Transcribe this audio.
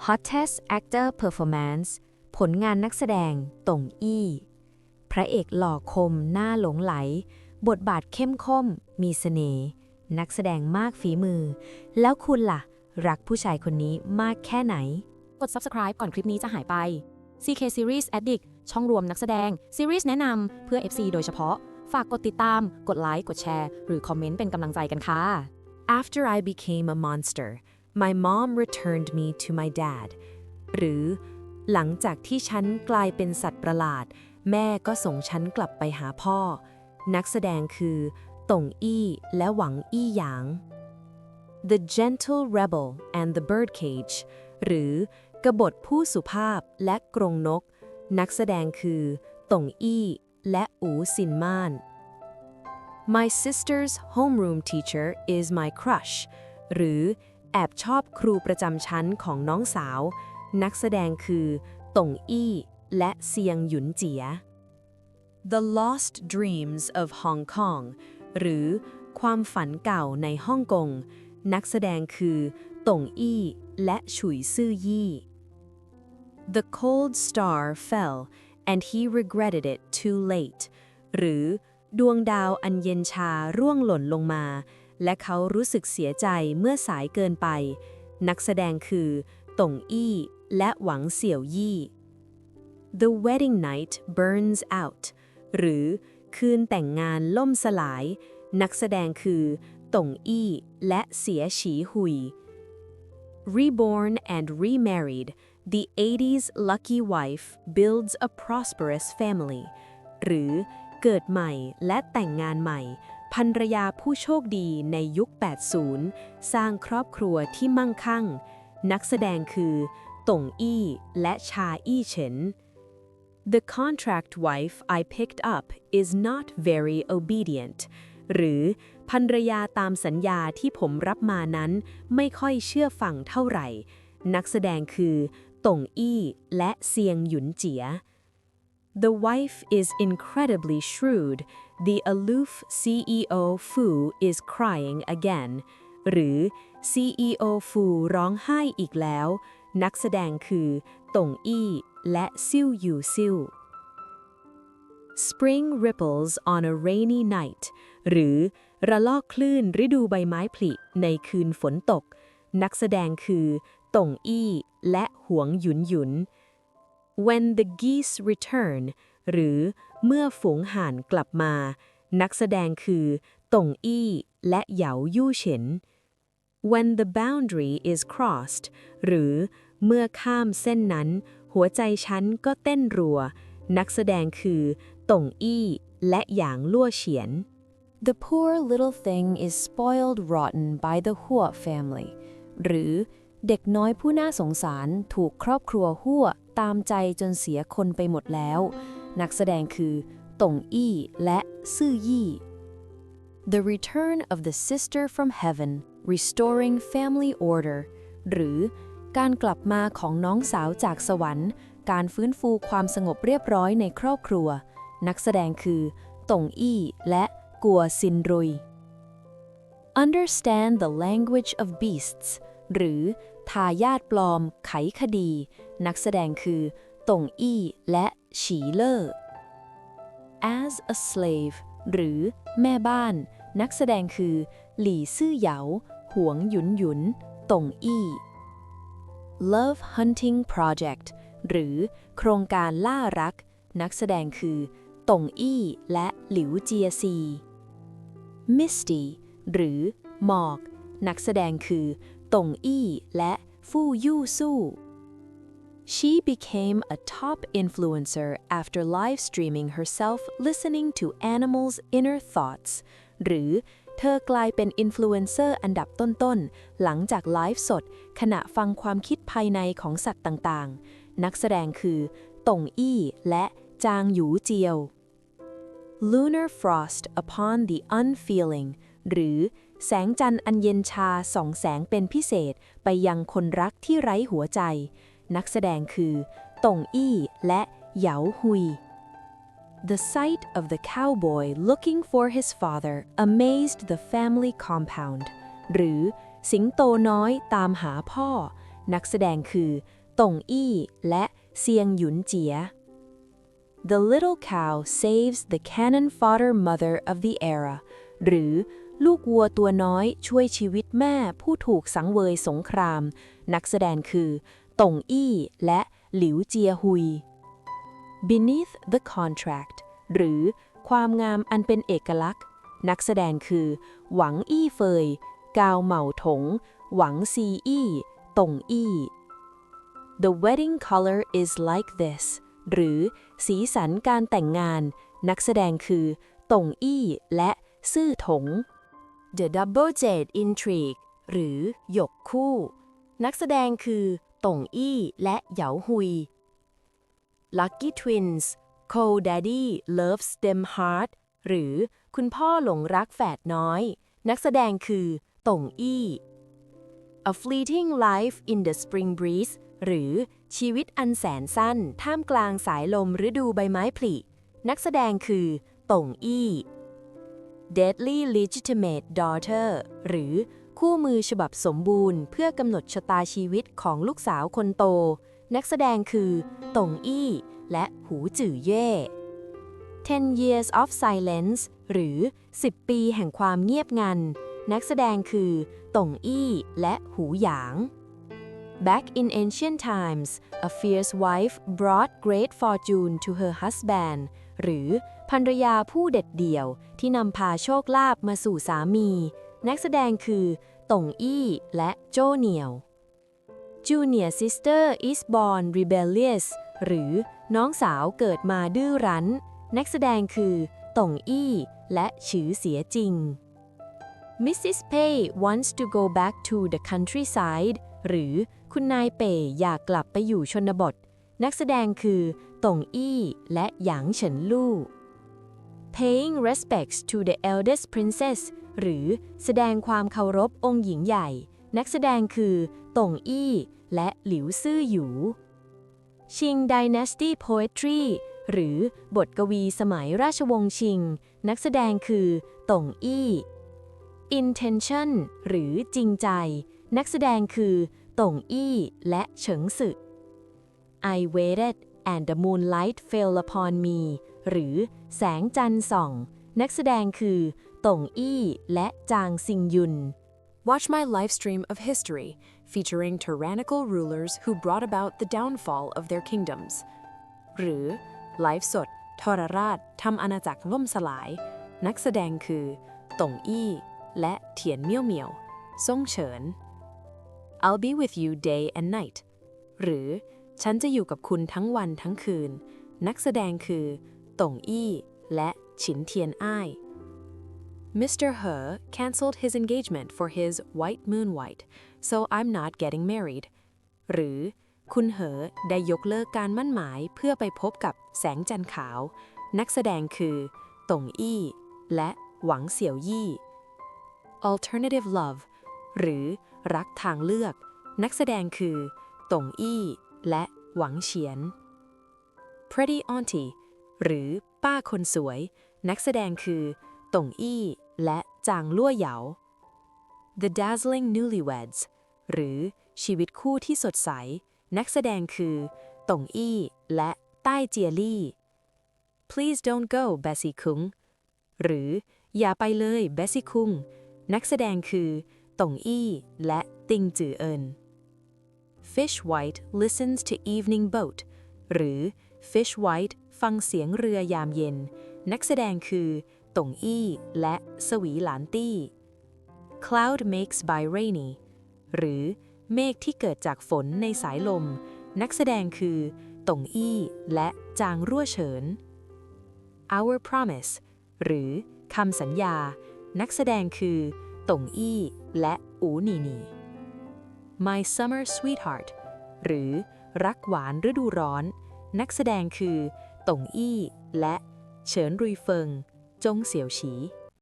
Hottest Actor Performance ผลงานนักแสดงต่งอี้พระเอกหล่อคมน่าหลงไหลบทบาทเข้มข้นมีเสน่ห์นักแสดงมากฝีมือแล้วคุณล่ะรักผู้ชายคนนี้มากแค่ไหนกด subscribe ก่อนคลิปนี้จะหายไป CK Series Addict ช่องรวมนักแสดงซีรีส์แนะนำเพื่อ FC โดยเฉพาะฝากกดติดตามกดไลค์กดแชร์หรือคอมเมนต์เป็นกำลังใจกันค่ะ After I became a monster my mom returned me to my dad หรือหลังจากที่ฉันกลายเป็นสัตว์ประหลาดแม่ก็ส่งฉันกลับไปหาพ่อนักแสดงคือต่งอี้และหวังอี้หยาง The Gentle Rebel and the Birdcage หรือกบฏผู้สุภาพและกรงนกนักแสดงคือต่งอี้และอูซินม่าน My sister's homeroom teacher is my crush หรือแอบชอบครูประจำชั้นของน้องสาวนักแสดงคือต่งอี้และเซียงหยุนเจีย The Lost Dreams of Hong Kong หรือความฝันเก่าในฮ่องกงนักแสดงคือต่งอี้และฉุยซื่อยี่ The cold star fell and he regretted it too late หรือดวงดาวอันเย็นชาร่วงหล่นลงมาและเขารู้สึกเสียใจเมื่อสายเกินไปนักแสดงคือต่งอี้และหวังเสี่ยวยี่ The wedding night burns out หรือคืนแต่งงานล่มสลายนักแสดงคือต่งอี้และเสียฉีหุย Reborn and remarried the 80s lucky wife builds a prosperous family หรือเกิดใหม่และแต่งงานใหม่ภรรยาผู้โชคดีในยุค 80 สร้างครอบครัวที่มั่งคั่งนักแสดงคือต่งอี้และชาอี้เฉิน The contract wife I picked up is not very obedient หรือภรรยาตามสัญญาที่ผมรับมานั้นไม่ค่อยเชื่อฟังเท่าไหร่นักแสดงคือต่งอี้และเซียงหยุนเจีย The wife is incredibly shrewd the aloof CEO Fu is crying again หรือ CEO Fu ร้องไห้อีกแล้วนักแสดงคือต่งอี้และซิ่วยูซิ่ว Spring ripples on a rainy night หรือระลอกคลื่นฤดูใบไม้ผลิในคืนฝนตกนักแสดงคือต่งอี้และหวงหยุนหยุน When the geese return หรือเมื่อฝูงห่านกลับมานักแสดงคือต่งอี้และเหยายู่เฉิน When the boundary is crossed หรือเมื่อข้ามเส้นนั้นหัวใจฉันก็เต้นรัวนักแสดงคือต่งอี้และหยางลั่วเฉียน The poor little thing is spoiled rotten by the Hua family หรือเด็กน้อยผู้น่าสงสารถูกครอบครัวฮั่วตามใจจนเสียคนไปหมดแล้วนักแสดงคือต่งอี้และซื่อยี่ The return of the sister from heaven restoring family order หรือการกลับมาของน้องสาวจากสวรรค์การฟื้นฟูความสงบเรียบร้อยในครอบครัวนักแสดงคือต่งอี้และกัวซินรุย Understand the language of beasts หรือทายาทปลอมไขคดีนักแสดงคือต่งอี้และฉีเล่อ As a slave หรือแม่บ้านนักแสดงคือหลี่ซื่อเหยาหวงหยุนหยุนต่งอี้ Love Hunting Project หรือโครงการล่ารักนักแสดงคือต่งอี้และหลิวเจียซี Misty หรือหมอกนักแสดงคือต่งอี้และฟู่ยู่สู้ She became a top influencer after live streaming herself listening to animals' inner thoughts หรือเธอกลายเป็นอินฟลูเอนเซอร์อันดับต้นๆหลังจากไลฟ์สดขณะฟังความคิดภายในของสัตว์ต่างๆนักแสดงคือต่งอี้และจางหยูเจียว Lunar Frost upon the Unfeeling หรือแสงจันทร์อันเย็นชาส่องแสงเป็นพิเศษไปยังคนรักที่ไร้หัวใจนักแสดงคือต่งอี้และเหยาหุย The sight of the cowboy looking for his father amazed the family compound หรือสิงโตน้อยตามหาพ่อ นักแสดงคือตงอี้และเซียงหยุนเจีย The little cow saves the cannon fodder mother of the era หรือลูกวัวตัวน้อยช่วยชีวิตแม่ผู้ถูกสังเวยสงคราม นักแสดงคือตงอี้และหลิวเจียฮุย Beneath the contract หรือความงามอันเป็นเอกลักษณ์ นักแสดงคือหวังอี้เฟย กาวเหมาถง หวังซีอี้ ตงอี้ The wedding color is like this หรือสีสันการแต่งงาน นักแสดงคือตงอี้และซื่อถง The Double Jade Intrigue หรือหยกคู่ นักแสดงคือตงอี้และเหยาฮุย Lucky Twins Cold Daddy Loves Them Hard หรือคุณพ่อหลงรักแฝดน้อย นักแสดงคือตงอี้ A Fleeting Life in the Spring Breeze หรือชีวิตอันแสนสั้นท่ามกลางสายลมฤดูใบไม้ผลิ นักแสดงคือตงอี้ Deadly Legitimate Daughter หรือคู่มือฉบับสมบูรณ์เพื่อกำหนดชะตาชีวิตของลูกสาวคนโต นักแสดงคือตงอี้และหูจื่อเย่ 10 Years of Silence หรือ 10 ปีแห่งความเงียบงัน นักแสดงคือตงอี้และหูหยาง Back in ancient times a fierce wife brought great fortune to her husband หรือภรรยาผู้เด็ดเดี่ยวที่นำพาโชคลาภมาสู่สามี นักแสดงคือตงอี้และโจ้เหนียว Junior sister is born rebellious หรือน้องสาวเกิดมาดื้อรั้น นักแสดงคือตงอี้และฉือเสียจริง Mrs. Pei wants to go back to the countryside หรือคุณนายเป่อยากกลับไปอยู่ชนบท นักแสดงคือตงอี้และหยางเฉินลู่ Paying respects to the eldest princess หรือแสดงความเคารพองค์หญิงใหญ่ นักแสดงคือตงอี้และหลิวซื่อหยู Qing Dynasty Poetry หรือบทกวีสมัยราชวงศ์ชิง นักแสดงคือตงอี้ Intention หรือจริงใจ นักแสดงคือตงอี้และเฉิงสึ I waited and the moonlight fell upon me หรือแสงจันทร์ส่อง นักแสดงคือตงอี้และจางซิงยุน Watch my live stream of history, featuring tyrannical rulers who brought about the downfall of their kingdoms. หรือไลฟ์สดทรราชทำอาณาจักรล่มสลาย นักแสดงคือตงอี้และเถียนเมี่ยวเมี่ยวซ่งเฉิน I'll be with you day and night หรือฉันจะอยู่กับคุณทั้งวันทั้งคืน นักแสดงคือตงอี้และฉินเทียนอ้าย Mr. He canceled his engagement for his white moon white, so I'm not getting married. หรือคุณเหอได้ยกเลิกการมั่นหมายเพื่อไปพบกับแสงจันทร์ขาว นักแสดงคือตงอี้และหวังเสี่ยวยี่ Alternative Love หรือรักทางเลือก นักแสดงคือตงอี้และหวังเฉียน Pretty Auntie หรือป้าคนสวย นักแสดงคือตงอี้และจางลั่วเหยา The Dazzling Newlyweds หรือชีวิตคู่ที่สดใส นักแสดงคือตงอี้และต้ายเจียลี่ Please don't go Bessie Kung หรืออย่าไปเลยเบสซี่คุง นักแสดงคือตงอี้และติงจือเอิน Fish White listens to Evening Boat หรือ Fish White ฟังเสียงเรือยามเย็น นักแสดงคือตงอี้และสวีหลานตี้ Cloud Makes by Rainy หรือเมฆที่เกิดจากฝนในสายลม นักแสดงคือตงอี้และจางรั่วเฉิน Our Promise หรือคำสัญญา นักแสดงคือตงอี้และอูหนีหนี My Summer Sweetheart หรือรักหวานฤดูร้อน นักแสดงคือตงอี้และเฉินรุยเฟิงจงเสี่ยวฉี